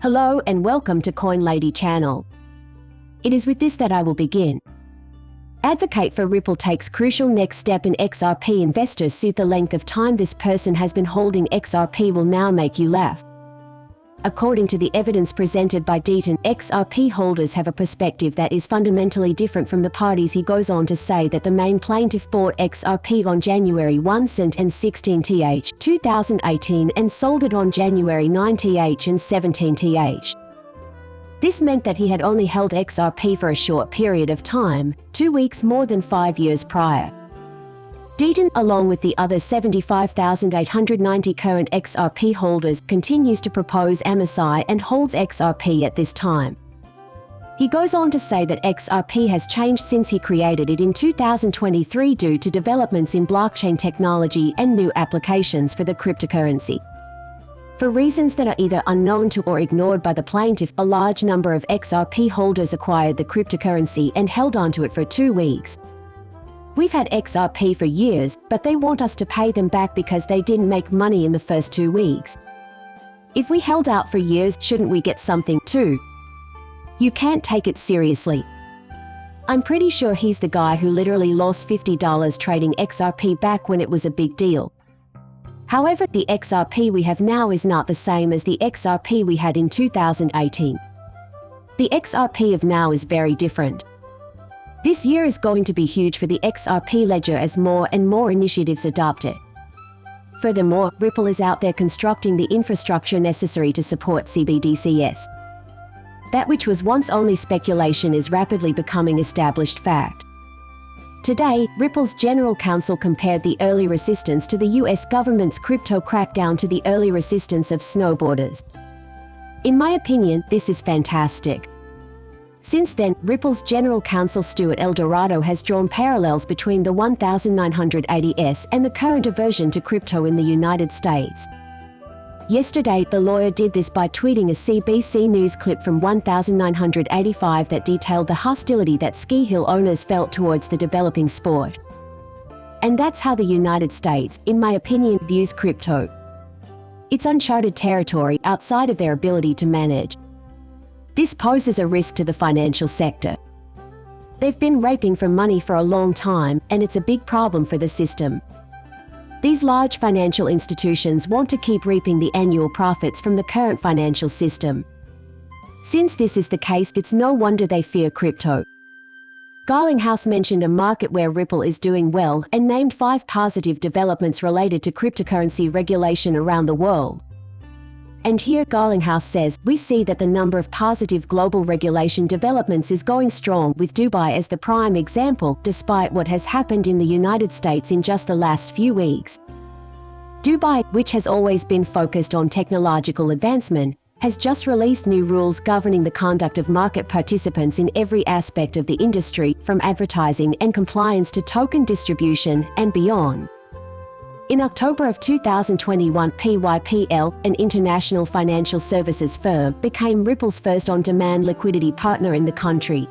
Hello and welcome to Coin Lady channel. It is with this that I will begin. Advocate for Ripple takes crucial next step in XRP. Investors suit the length of time this person has been holding XRP will now make you laugh. According to the evidence presented by Deaton, XRP holders have a perspective that is fundamentally different from the parties. He goes on to say that the main plaintiff bought XRP on January 1 and 16 th 2018 and sold it on January 9 th and 17 th. This meant that he had only held XRP for a short period of time, 2 weeks more than 5 years prior. Deaton, along with the other 75,890 current XRP holders, continues to propose MSI and holds XRP at this time. He goes on to say that XRP has changed since he created it in 2023 due to developments in blockchain technology and new applications for the cryptocurrency. For reasons that are either unknown to or ignored by the plaintiff, a large number of XRP holders acquired the cryptocurrency and held onto it for 2 weeks. We've had XRP for years, but they want us to pay them back because they didn't make money in the first 2 weeks. If we held out for years, shouldn't we get something too? You can't take it seriously. I'm pretty sure he's the guy who literally lost $50 trading XRP back when it was a big deal. However, the XRP we have now is not the same as the XRP we had in 2018. The XRP of now is very different. This year is going to be huge for the XRP ledger as more and more initiatives adopt it. Furthermore, Ripple is out there constructing the infrastructure necessary to support CBDCs. That which was once only speculation is rapidly becoming established fact. Today, Ripple's general counsel compared the early resistance to the US government's crypto crackdown to the early resistance of snowboarders. In my opinion, this is fantastic. Since then, Ripple's general counsel Stuart Eldorado has drawn parallels between the 1980s and the current aversion to crypto in the United States. Yesterday, the lawyer did this by tweeting a CBC News clip from 1985 that detailed the hostility that ski hill owners felt towards the developing sport. And that's how the United States, in my opinion, views crypto. It's uncharted territory outside of their ability to manage. This poses a risk to the financial sector. They've been raping for money for a long time, and it's a big problem for the system. These large financial institutions want to keep reaping the annual profits from the current financial system. Since this is the case, it's no wonder they fear crypto. Garlinghouse mentioned a market where Ripple is doing well and named 5 positive developments related to cryptocurrency regulation around the world. And here Garlinghouse says, we see that the number of positive global regulation developments is going strong, with Dubai as the prime example, despite what has happened in the United States in just the last few weeks. Dubai, which has always been focused on technological advancement, has just released new rules governing the conduct of market participants in every aspect of the industry, from advertising and compliance to token distribution and beyond. In October of 2021, PYPL, an international financial services firm, became Ripple's first on-demand liquidity partner in the country.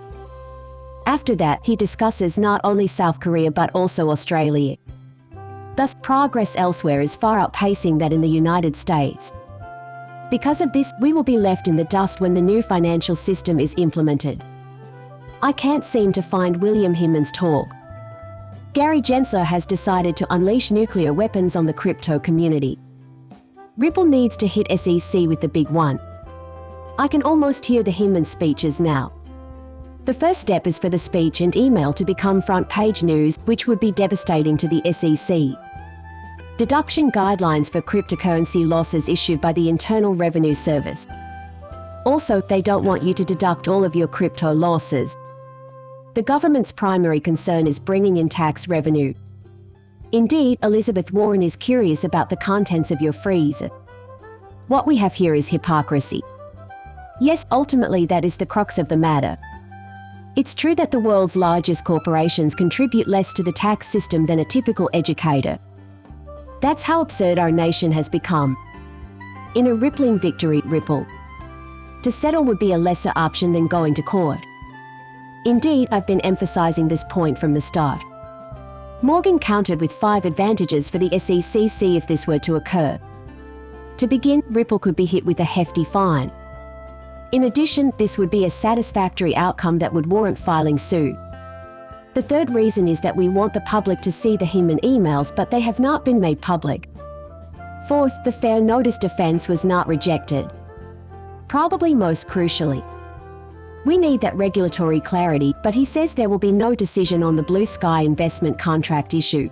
After that, he discusses not only South Korea but also Australia. Thus, progress elsewhere is far outpacing that in the United States. Because of this, we will be left in the dust when the new financial system is implemented. I can't seem to find William Himmon's talk. Gary Gensler has decided to unleash nuclear weapons on the crypto community. Ripple needs to hit SEC with the big one. I can almost hear the Hinman speeches now. The first step is for the speech and email to become front-page news, which would be devastating to the SEC. Deduction guidelines for cryptocurrency losses issued by the Internal Revenue Service. Also, they don't want you to deduct all of your crypto losses. The government's primary concern is bringing in tax revenue. Indeed, Elizabeth Warren is curious about the contents of your freeze. What we have here is hypocrisy. Yes, ultimately that is the crux of the matter. It's true that the world's largest corporations contribute less to the tax system than a typical educator. That's how absurd our nation has become. In a rippling victory, Ripple. To settle would be a lesser option than going to court. Indeed, I've been emphasizing this point from the start. Morgan countered with 5 advantages for the SEC if this were to occur. To begin, Ripple could be hit with a hefty fine. In addition, this would be a satisfactory outcome that would warrant filing suit. The third reason is that we want the public to see the human emails, but they have not been made public. Fourth, the fair notice defense was not rejected. Probably most crucially, we need that regulatory clarity, but he says there will be no decision on the blue sky investment contract issue.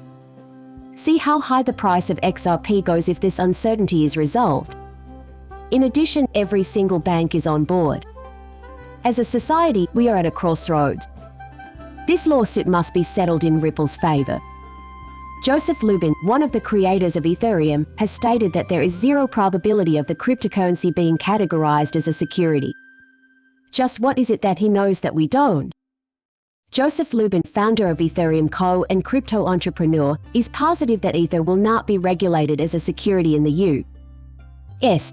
See how high the price of XRP goes if this uncertainty is resolved. In addition, every single bank is on board. As a society, we are at a crossroads. This lawsuit must be settled in Ripple's favor. Joseph Lubin, one of the creators of Ethereum, has stated that there is zero probability of the cryptocurrency being categorized as a security. Just what is it that he knows that we don't? Joseph Lubin, founder of Ethereum Co. and crypto entrepreneur, is positive that Ether will not be regulated as a security in the U.S.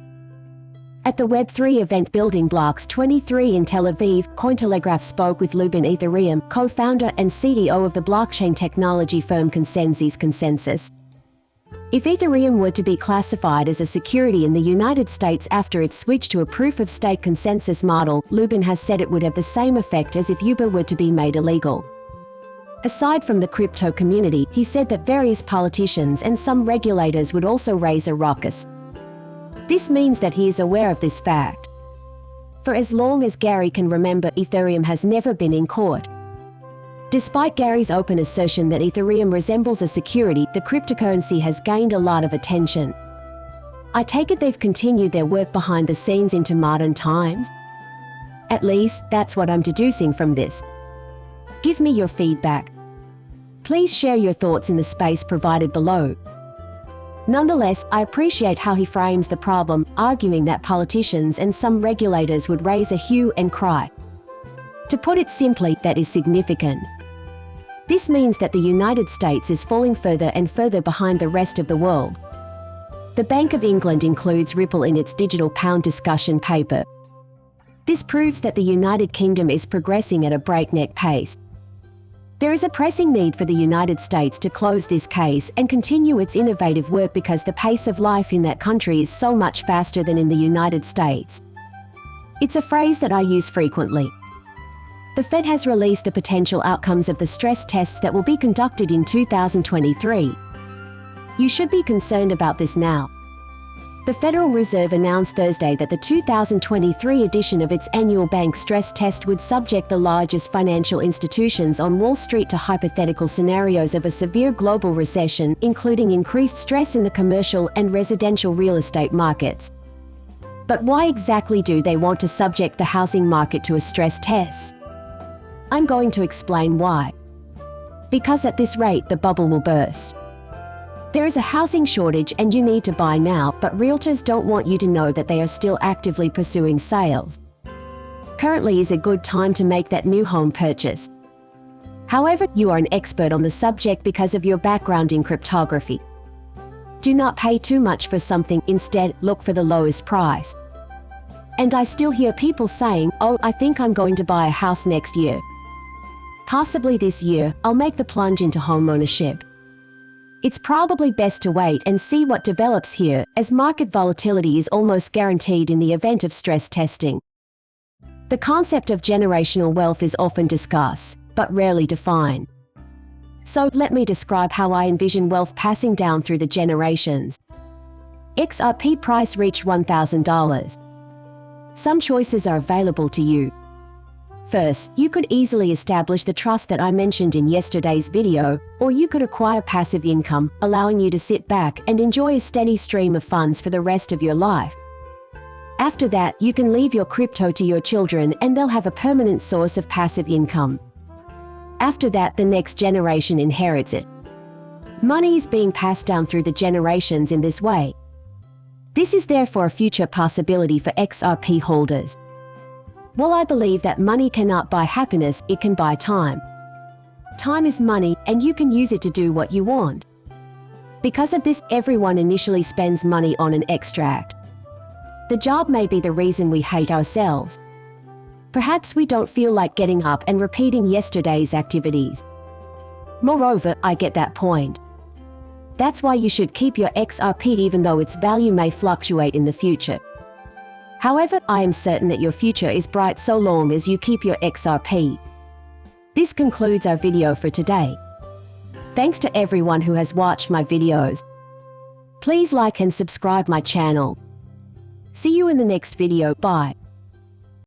At the Web3 event Building Blocks 23 in Tel Aviv, Cointelegraph spoke with Lubin, Ethereum co-founder and CEO of the blockchain technology firm Consensus. If Ethereum were to be classified as a security in the United States after its switch to a proof-of-stake consensus model, Lubin has said it would have the same effect as if Uber were to be made illegal. Aside from the crypto community, he said that various politicians and some regulators would also raise a ruckus. This means that he is aware of this fact. For as long as Gary can remember, Ethereum has never been in court. Despite Gary's open assertion that Ethereum resembles a security, the cryptocurrency has gained a lot of attention. I take it they've continued their work behind the scenes into modern times? At least, that's what I'm deducing from this. Give me your feedback. Please share your thoughts in the space provided below. Nonetheless, I appreciate how he frames the problem, arguing that politicians and some regulators would raise a hue and cry. To put it simply, that is significant. This means that the United States is falling further and further behind the rest of the world. The Bank of England includes Ripple in its digital pound discussion paper. This proves that the United Kingdom is progressing at a breakneck pace. There is a pressing need for the United States to close this case and continue its innovative work because the pace of life in that country is so much faster than in the United States. It's a phrase that I use frequently. The Fed has released the potential outcomes of the stress tests that will be conducted in 2023. You should be concerned about this now. The Federal Reserve announced Thursday that the 2023 edition of its annual bank stress test would subject the largest financial institutions on Wall Street to hypothetical scenarios of a severe global recession, including increased stress in the commercial and residential real estate markets. But why exactly do they want to subject the housing market to a stress test? I'm going to explain why. Because at this rate, the bubble will burst. There is a housing shortage and you need to buy now, but realtors don't want you to know that they are still actively pursuing sales. Currently is a good time to make that new home purchase. However, you are an expert on the subject because of your background in cryptography. Do not pay too much for something, instead, look for the lowest price. And I still hear people saying, "Oh, I think I'm going to buy a house next year. Possibly this year, I'll make the plunge into homeownership." It's probably best to wait and see what develops here, as market volatility is almost guaranteed in the event of stress testing. The concept of generational wealth is often discussed, but rarely defined. So, let me describe how I envision wealth passing down through the generations. XRP price reached $1,000. Some choices are available to you. First, you could easily establish the trust that I mentioned in yesterday's video, or you could acquire passive income, allowing you to sit back and enjoy a steady stream of funds for the rest of your life. After that, you can leave your crypto to your children and they'll have a permanent source of passive income. After that, the next generation inherits it. Money is being passed down through the generations in this way. This is therefore a future possibility for XRP holders. While I believe that money cannot buy happiness, it can buy time. Time is money, and you can use it to do what you want. Because of this, everyone initially spends money on an extract. The job may be the reason we hate ourselves. Perhaps we don't feel like getting up and repeating yesterday's activities. Moreover, I get that point. That's why you should keep your XRP even though its value may fluctuate in the future. However, I am certain that your future is bright so long as you keep your XRP. This concludes our video for today. Thanks to everyone who has watched my videos. Please like and subscribe my channel. See you in the next video. Bye.